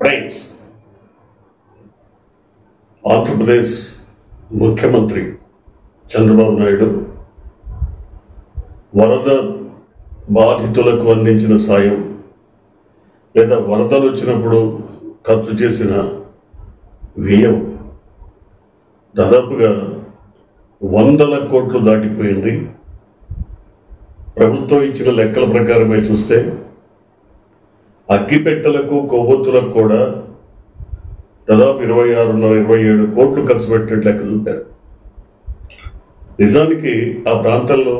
Friends, Andhra Pradesh ముఖ్యమంత్రి చంద్రబాబు నాయుడు వరద బాధితులకు అందించిన సాయం లేదా వరదలు వచ్చినప్పుడు ఖర్చు చేసిన వ్యయం దాదాపుగా 100 కోట్లు దాటిపోయింది. ప్రభుత్వం ఇచ్చిన లెక్కల ప్రకారమే చూస్తే అగ్గిపెట్టెలకు కొవ్వొత్తులకు కూడా దాదాపు 26.5-27 కోట్లు ఖర్చు పెట్టినట్లు లెక్క చూపారు. నిజానికి ఆ ప్రాంతంలో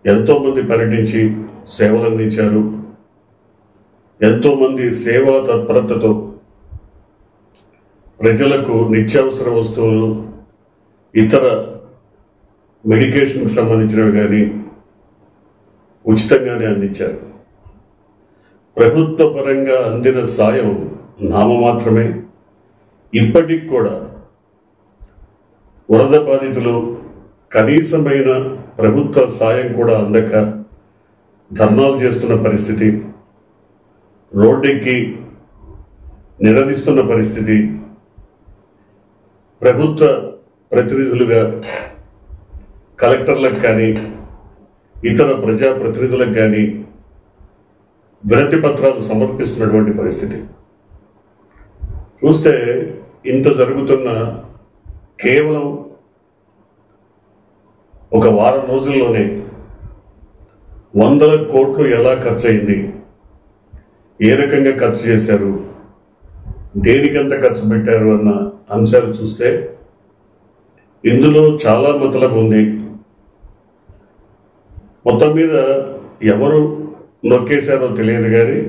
ఎంతోమంది పర్యటించి సేవలు అందించారు. ఎంతోమంది సేవా తత్పరతతో ప్రజలకు నిత్యావసర వస్తువులు, ఇతర మెడికేషన్కి సంబంధించినవి కానీ ఉచితంగానే అందించారు. ప్రభుత్వ పరంగా అందిన సాయం నామమాత్రమే. ఇప్పటికి కూడా వరద బాధితులు కనీసమైన ప్రభుత్వ సాయం కూడా అందక ధర్నాలు చేస్తున్న పరిస్థితి, రోడ్డెక్కి నిలదీస్తున్న పరిస్థితి, ప్రభుత్వ ప్రతినిధులుగా కలెక్టర్లకు కానీ ఇతర ప్రజాప్రతినిధులకు కానీ వినతి పత్రాలు సమర్పిస్తున్నటువంటి పరిస్థితి చూస్తే ఇంత జరుగుతున్న కేవలం ఒక వారం రోజుల్లోనే 100 కోట్లు ఎలా ఖర్చు అయింది, ఏ రకంగా ఖర్చు చేశారు, దేనికంత ఖర్చు పెట్టారు అన్న అంశాలు చూస్తే ఇందులో చాలా మతలబు ఉంది. మొత్తం మీద ఎవరు నొక్కేశారో తెలియదు కానీ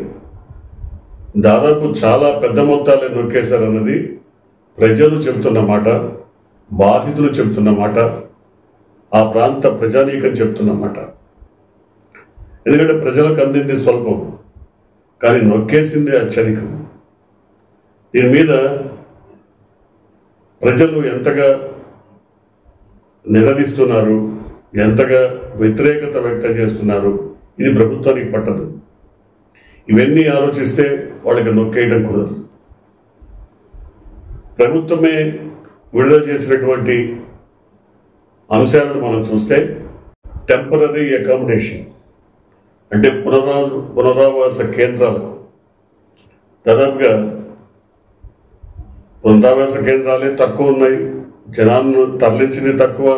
దాదాపు చాలా పెద్ద మొత్తాలే నొక్కేశారన్నది ప్రజలు చెబుతున్న మాట, బాధితులు చెబుతున్న మాట, ఆ ప్రాంత ప్రజానీకం చెప్తున్న మాట. ఎందుకంటే ప్రజలకు అందింది స్వల్పం, కానీ నొక్కేసిందే అత్యధికం. దీని మీద ప్రజలు ఎంతగా నిలదీస్తున్నారు, ఎంతగా వ్యతిరేకత వ్యక్తం చేస్తున్నారు, ఇది ప్రభుత్వానికి పట్టదు. ఇవన్నీ ఆలోచిస్తే వాళ్ళకి నొక్కేయడం కుదరదు. ప్రభుత్వమే విడుదల చేసినటువంటి అంశాలను మనం చూస్తే టెంపరరీ అకామిడేషన్ అంటే పునరావాస కేంద్రాలకు దాదాపుగా పునరావాస కేంద్రాలే తక్కువ ఉన్నాయి, జనాలను తరలించింది తక్కువ.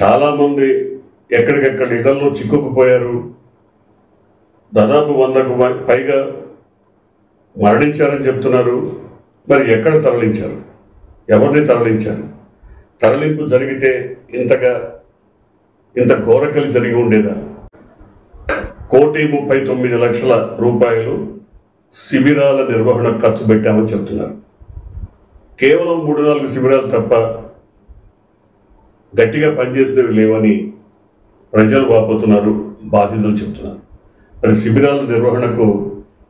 చాలామంది ఎక్కడికెక్కడ ఇళ్లలో చిక్కుకుపోయారు. దాదాపు 100కు పైగా మరణించారని చెప్తున్నారు. మరి ఎక్కడ తరలించారు, ఎవరిని తరలించారు? తరలింపు జరిగితే ఇంత ఘోరకలి జరిగి ఉండేదా? 1,39,00,000 రూపాయలు శిబిరాల నిర్వహణ ఖర్చు పెట్టామని చెప్తున్నారు. కేవలం 3-4 శిబిరాలు తప్ప గట్టిగా పనిచేసేవి లేవని ప్రజలు వాపోతున్నారు, బాధితులు చెప్తున్నారు. మరి శిబిరాల నిర్వహణకు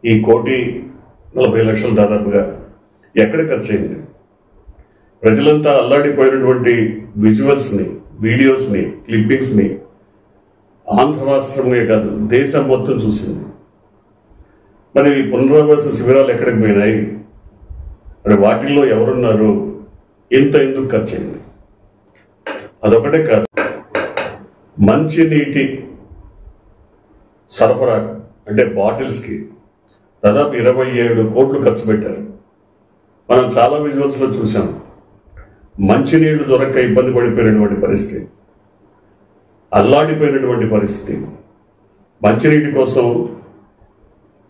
ఈ 1,40,00,000 దాదాపుగా ఎక్కడ ఖర్చు అయింది? ప్రజలంతా అల్లాడిపోయినటువంటి విజువల్స్ని, వీడియోస్ని, క్లిప్పింగ్స్ని ఆంధ్ర రాష్ట్రమే కాదు దేశం మొత్తం చూసింది. మరి పునరావాస శిబిరాలు ఎక్కడికి పోయినాయి? మరి వాటిల్లో ఎవరున్నారు? ఎందుకు ఖర్చు అయింది? అదొకటే కాదు, మంచినీటి సరఫరా అంటే బాటిల్స్కి దాదాపు 27 కోట్లు ఖర్చు పెట్టారు. మనం చాలా విజువల్స్లో చూసాం. మంచినీళ్లు దొరక్క ఇబ్బంది పడిపోయినటువంటి పరిస్థితి, అల్లాడిపోయినటువంటి పరిస్థితి. మంచినీటి కోసం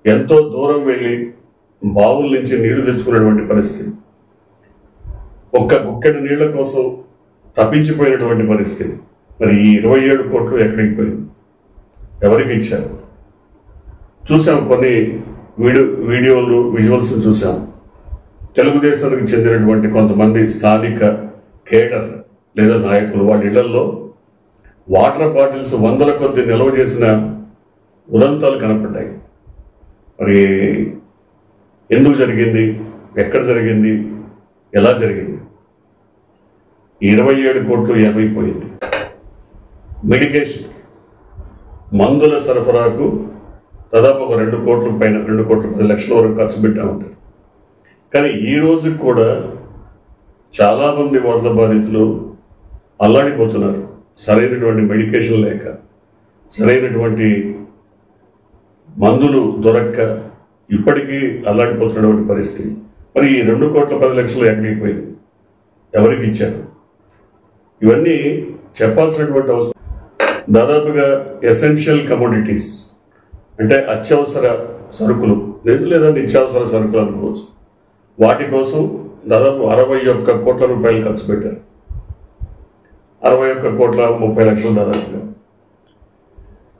ఎంతో దూరం వెళ్ళి బావుల నుంచి నీళ్లు తెచ్చుకున్నటువంటి పరిస్థితి, ఒక్క గుక్కెడు నీళ్ల కోసం తప్పించిపోయినటువంటి పరిస్థితి. మరి ఈ 27 కోట్లు ఎక్కడికి పోయింది? ఎవరికి ఇచ్చారు? చూసాం, కొన్ని వీడియోలు, విజువల్స్ చూసాం. తెలుగుదేశానికి చెందినటువంటి కొంతమంది స్థానిక కేడర్ లేదా నాయకులు వాళ్ళ ఇళ్లలో వాటర్ బాటిల్స్ 100ల కొద్ది నిల్వ చేసిన ఉదంతాలు కనపడ్డాయి. మరి ఎందుకు జరిగింది, ఎక్కడ జరిగింది, ఎలా జరిగింది? 27 కోట్లు ఏమైపోయింది? మెడికేషన్ మందుల సరఫరాకు దాదాపు ఒక 2 కోట్ల పైన 2 కోట్ల 10 లక్షల వరకు ఖర్చు పెట్టా ఉంటారు. కానీ ఈ రోజుకి కూడా చాలామంది వరద బాధితులు అల్లాడిపోతున్నారు. సరైనటువంటి మెడికేషన్ లేక, సరైనటువంటి మందులు దొరక్క ఇప్పటికీ అల్లాడిపోతున్నటువంటి పరిస్థితి. మరి ఈ 2 కోట్ల 10 లక్షలు ఎక్కడికి పోయింది, ఎవరికి ఇచ్చారు? ఇవన్నీ చెప్పాల్సినటువంటి అవసరం. దాదాపుగా ఎసెన్షియల్ కమోడిటీస్ అంటే అత్యవసర సరుకులు లేదా నిత్యావసర సరుకులు అనుకోవచ్చు, వాటి కోసం దాదాపు 61 కోట్ల రూపాయలు ఖర్చు పెట్టారు. 61 కోట్ల 30 లక్షలు దాదాపుగా.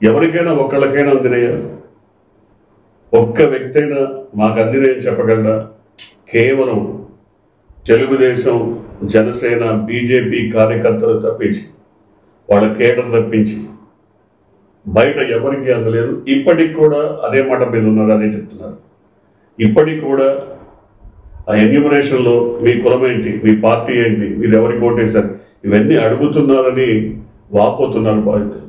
ఎవరికైనా ఒక్కళ్ళకైనా అందినయ్యా? ఒక్క వ్యక్తి అయినా మాకు అందినయని చెప్పగలరా? కేవలం తెలుగుదేశం, జనసేన, బీజేపీ కార్యకర్తలు తప్పించి, వాళ్ళ కేడర్ తప్పించి బయట ఎవరికి అందలేదు. ఇప్పటికి కూడా అదే మాట మీద ఉన్నారు, అదే చెప్తున్నారు. ఇప్పటికి కూడా ఆ ఎన్యూమరేషన్లో మీ కులం ఏంటి, మీ పార్టీ ఏంటి, మీరు ఎవరికి ఓటేశారు, ఇవన్నీ అడుగుతున్నారని వాపోతున్నారు బాధితులు.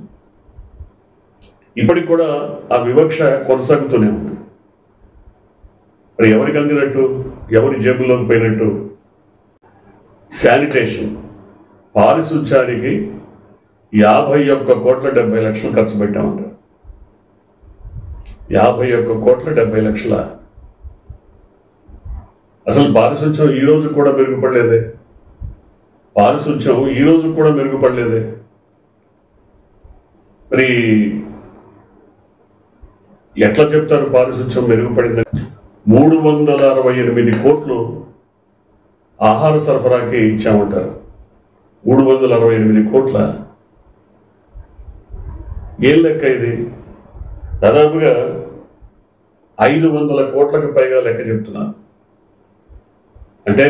ఇప్పటికి కూడా ఆ వివక్ష కొనసాగుతూనే ఉంది. మరి ఎవరికి అందినట్టు, ఎవరి జేబుల్లోకి పోయినట్టు? శానిటేషన్, పారిశుధ్యానికి 51 కోట్ల 70 లక్షలు ఖర్చు పెట్టామంటారు. 51 కోట్ల 70 లక్షల. అసలు పారిశుధ్యం ఈ రోజు కూడా మెరుగుపడలేదే. పారిశుధ్యం ఈ రోజు కూడా మెరుగుపడలేదే. మరి ఎట్లా చెప్తారు పారిశుధ్యం మెరుగుపడిందని? 368 కోట్లు ఆహార సరఫరాకి ఇచ్చామంటారు. 368 కోట్ల. ఏం లెక్క ఇది? దాదాపుగా 500 కోట్లకు పైగా లెక్క చెప్తున్నారు. అంటే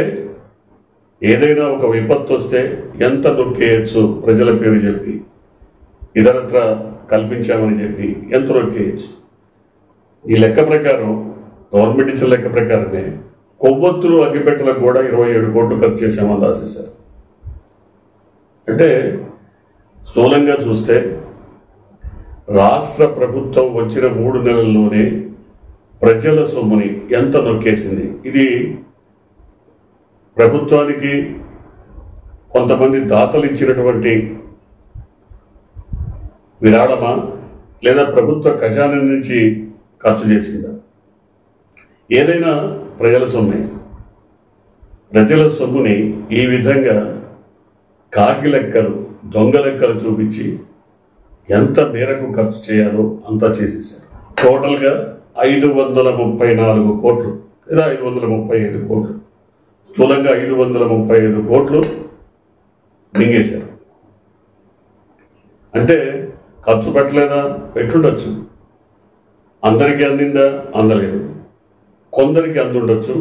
ఏదైనా ఒక విపత్తు వస్తే ఎంత నొక్కేయచ్చు ప్రజల పేరు చెప్పి, ఇతరత్ర కల్పించామని చెప్పి ఎంత నొక్కేయచ్చు. ఈ లెక్క ప్రకారం, గవర్నమెంట్ ఇచ్చిన లెక్క ప్రకారమే కొవ్వొత్తులు అగ్గిపెట్టలకు కూడా 27 కోట్లు ఖర్చు చేశామని రాసేశారు. అంటే స్థూలంగా చూస్తే రాష్ట్ర ప్రభుత్వం వచ్చిన 3 నెలల్లోనే ప్రజల సొమ్ముని ఎంత నొక్కేసింది. ఇది ప్రభుత్వానికి కొంతమంది దాతలు ఇచ్చినటువంటి విరాళమా, లేదా ప్రభుత్వ ఖజానా నుంచి ఖర్చు చేసిందా? ఏదైనా ప్రజల సొమ్మే. ప్రజల సొమ్ముని ఈ విధంగా కాకి లెక్కలు, దొంగ లెక్కలు చూపించి ఎంత మేరకు ఖర్చు చేయాలో అంతా చేసేసారు. టోటల్గా 534 కోట్లు లేదా 535 కోట్లు, స్థూలంగా 535 కోట్లు మింగేశారు. అంటే ఖర్చు పెట్టలేదా? పెట్టుండొచ్చు. అందరికీ అందిందా? అందలేదు. కొందరికి అందుండొచ్చు.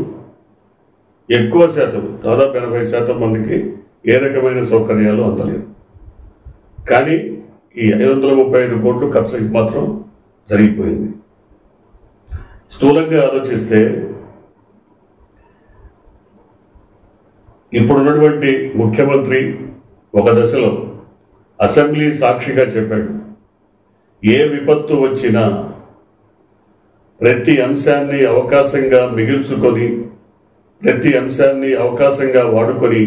ఎక్కువ శాతం, దాదాపు 80% మందికి ఏ రకమైన సౌకర్యాలు అందలేదు. కానీ ఈ 535 కోట్లు ఖర్చు మాత్రం జరిగిపోయింది. స్థూలంగా ఆలోచిస్తే ఇప్పుడున్నటువంటి ముఖ్యమంత్రి ఒక దశలో అసెంబ్లీ సాక్షిగా చెప్పాడు, ఏ విపత్తు వచ్చినా ప్రతి అంశాన్ని అవకాశంగా మిగిల్చుకొని, ప్రతి అంశాన్ని అవకాశంగా వాడుకొని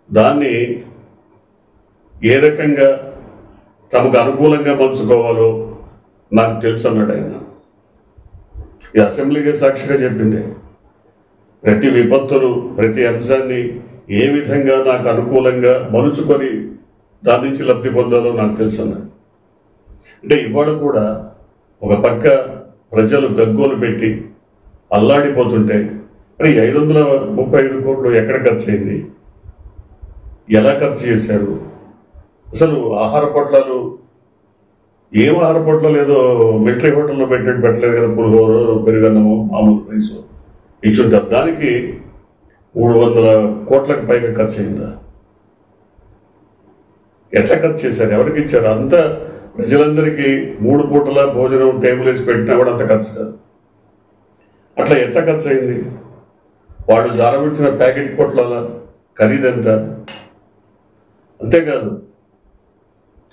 దాన్ని ఏ రకంగా తమకు అనుకూలంగా మలుచుకోవాలో నాకు తెలుసు అన్నాడు ఆయన. ఈ అసెంబ్లీగా సాక్షిగా చెప్పింది, ప్రతి విపత్తును, ప్రతి అంశాన్ని ఏ విధంగా నాకు అనుకూలంగా మలుచుకొని దాని నుంచి లబ్ధి పొందాలో నాకు తెలుసు అన్నాడు. అంటే ఇవాళ కూడా ఒక పక్క ప్రజలు గగ్గోలు పెట్టి అల్లాడిపోతుంటే మరి 535 కోట్లు ఎక్కడ ఖర్చు అయింది, ఎలా ఖర్చు చేశారు? అసలు ఆహార పొట్లాలు, ఏం ఆహార పొట్లాలు ఏదో మిలిటరీ హోటల్లో పెట్టినట్టు పెట్టలేదు కదా, పులిహోర, పెరుగన్నము, మామూలు రైసు ఇచ్చుంటారు. దానికి 300 కోట్లకు పైగా ఖర్చు అయిందా? ఎట్లా ఖర్చు చేశారు? ఎవరికి ఇచ్చారు? అంతా ప్రజలందరికీ 3 పూటల భోజనం టేబుల్ వేసి పెట్టినా కూడా అంత ఖర్చు కాదు. అట్లా ఎట్లా ఖర్చు అయింది? వాళ్ళు జారబెట్టిన ప్యాకెట్ పొట్లాల ఖరీదంతా. అంతేకాదు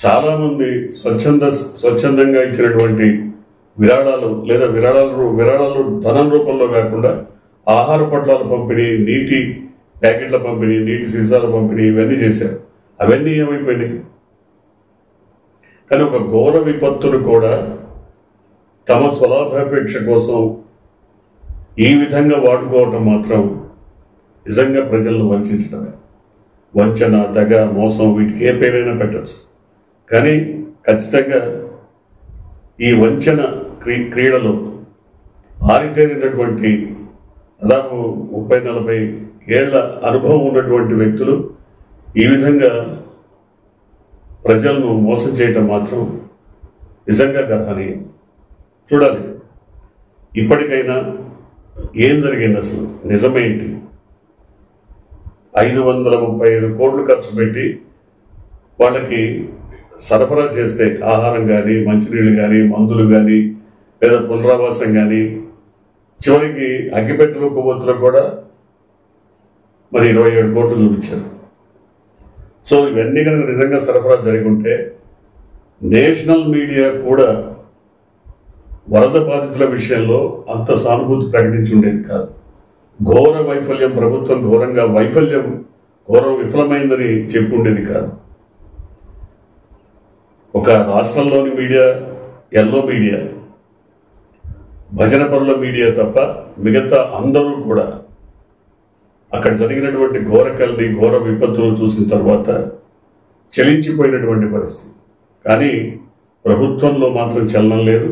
చాలామంది స్వచ్ఛందంగా ఇచ్చినటువంటి విరాళాలు లేదా విరాళాలు ధనం రూపంలో కాకుండా ఆహార పొట్లాల పంపిణీ, నీటి ప్యాకెట్ల పంపిణీ, నీటి సీసాల పంపిణీ ఇవన్నీ చేశారు. అవన్నీ ఏమైపోయినాయి? కానీ ఒక ఘోర విపత్తును కూడా తమ స్వలాభాపేక్ష కోసం ఈ విధంగా వాడుకోవటం మాత్రం నిజంగా ప్రజలను వంచడమే. వంచన, దగ, మోసం వీటికి ఏ పేరైనా పెట్టచ్చు. కానీ ఖచ్చితంగా ఈ వంచన క్రీడలో ఆరితేరినటువంటి దాదాపు 30-40 ఏళ్ల అనుభవం ఉన్నటువంటి వ్యక్తులు ఈ విధంగా ప్రజలను మోసం చేయటం మాత్రం నిజంగా గర్హనీయం. చూడాలి ఇప్పటికైనా ఏం జరిగింది, అసలు నిజమేంటి? 535 కోట్లు ఖర్చు పెట్టి వాళ్ళకి సరఫరా చేస్తే ఆహారం కానీ, మంచినీళ్ళు కానీ, మందులు కానీ, లేదా పునరావాసం కానీ, చివరికి అగ్గిపెట్టెలు కొవ్వొత్తులకు కూడా మరి 27 కోట్లు చూపించారు. సో ఇవన్నీ కనుక నిజంగా సరఫరా జరిగి ఉంటే నేషనల్ మీడియా కూడా వరద బాధితుల విషయంలో అంత సానుభూతి ప్రకటించి ఉండేది కాదు. ఘోర వైఫల్యం, ప్రభుత్వం ఘోరం విఫలమైందని చెప్పి ఉండేది కాదు. ఒక రాష్ట్రంలోని మీడియా, ఎల్లో మీడియా, భజన పరుల మీడియా తప్ప మిగతా అందరూ కూడా అక్కడ జరిగినటువంటి ఘోర విపత్తులు చూసిన తర్వాత చలించిపోయినటువంటి పరిస్థితి. కానీ ప్రభుత్వంలో మాత్రం చలనం లేదు.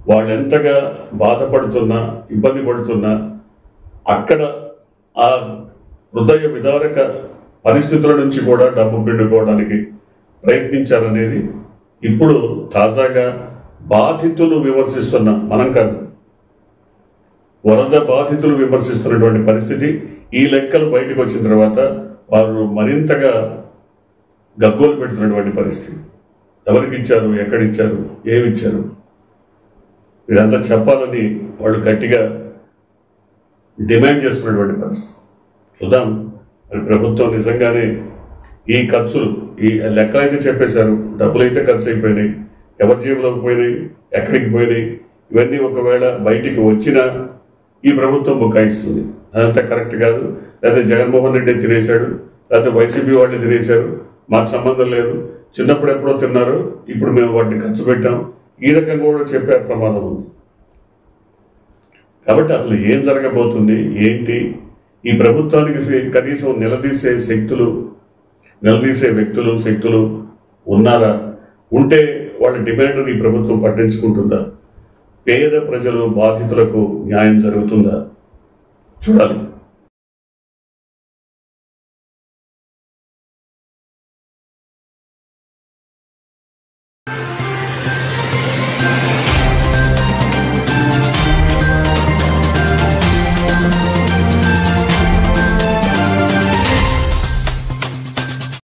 వాళ్ళు ఎంతగా బాధపడుతున్నా, ఇబ్బంది పడుతున్నా అక్కడ ఆ హృదయ విదారక పరిస్థితుల నుంచి కూడా డబ్బు పిండుకోవడానికి ప్రయత్నించారనేది ఇప్పుడు తాజాగా బాధితులు విమర్శిస్తున్న, మనం కాదు, వరద బాధితులు విమర్శిస్తున్నటువంటి పరిస్థితి. ఈ లెక్కలు బయటకు వచ్చిన తర్వాత వారు మరింతగా గగ్గోలు పెడుతున్నటువంటి పరిస్థితి. ఎవరికి ఇచ్చారు, ఎక్కడిచ్చారు, ఏమిచ్చారు, ఇదంతా చెప్పాలని వాళ్ళు గట్టిగా డిమాండ్ చేస్తున్నటువంటి పరిస్థితి. చూద్దాం మరి ప్రభుత్వం నిజంగానే ఈ ఖర్చులు, ఈ లెక్కలైతే చెప్పేశారు, డబ్బులు అయితే ఖర్చు అయిపోయినాయి, ఎవరి జేబులోకి పోయినాయి, ఎక్కడికి పోయినాయి, ఇవన్నీ ఒకవేళ బయటికి వచ్చినా ఈ ప్రభుత్వం బుకాయిస్తుంది. అదంతా కరెక్ట్ కాదు. లేకపోతే జగన్మోహన్ రెడ్డి తినేశాడు, లేకపోతే వైసీపీ వాళ్ళు తినేశారు, మాకు సంబంధం లేదు, చిన్నప్పుడు ఎప్పుడో తిన్నారు, ఇప్పుడు మేము వాటిని ఖర్చు పెట్టాం, ఈ రకంగా కూడా చెప్పే ప్రమాదం ఉంది. కాబట్టి అసలు ఏం జరగబోతుంది, ఏంటి, ఈ ప్రభుత్వానికి కనీసం నిలదీసే వ్యక్తులు, శక్తులు ఉన్నారా? ఉంటే వాళ్ళ డిమాండ్ని ఈ ప్రభుత్వం పట్టించుకుంటుందా? పేద ప్రజలు, బాధితులకు న్యాయం జరుగుతుందా? చూడాలి.